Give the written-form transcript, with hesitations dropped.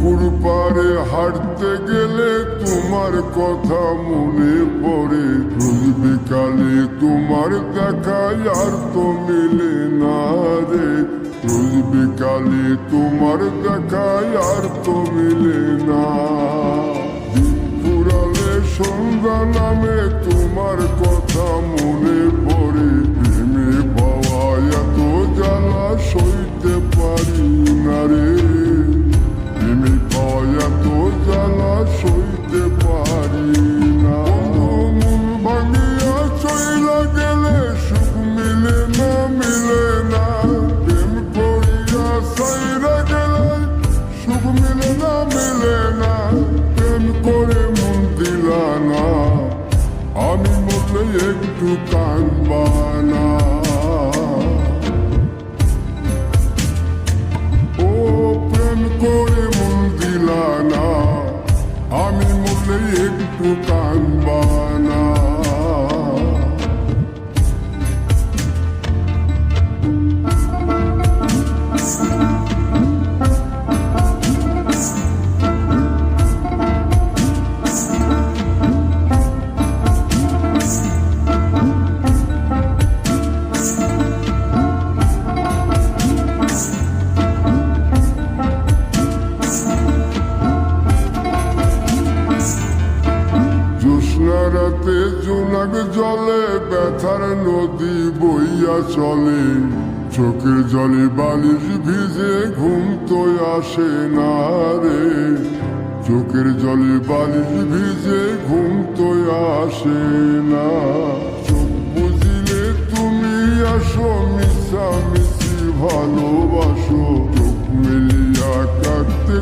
পুকুর পাড়ে হাঁটতে গেলে তোমার কথা মনে পড়ে। রোজ বিকালে তোমার দেখা আর তো মিলে না রে। রোজ বিকালে তোমার দেখা আর তো মিলে না। দিন ফুরালে সন্ধ্যা নামে তোমার কথা মনে পড়ে। প্রেমে পাওয়া এত জ্বালা সইতে পারি না রে। প্রেমে পাওয়া এত জ্বালা সইতে পারি না। মন ভাঙিয়া চইলা গেলে সুখ মিলে না, মিলে না। প্রেম করিয়া সাইরা গেলে সুখ মিলে না, মিলে না। প্রেম করে মন দিলা না, আমি মরলে একটু কাঁদবা না। ও প্রেম করে মন দিলা না, আমি মরলে একটু কাঁদবা না। রাতে জোনাক জলে ব্যথার নদী বইয়া চলে। চোখের জলে বালিশ ভিজে ঘুম তো আসে না রে। চোখের জলে বালিশ ভিজে ঘুম তো আসে না। চোখ বুঝিলে তুমি আসো, মিশা মিশি ভালোবাসো। চোখ মিলিয়া কাঁদতে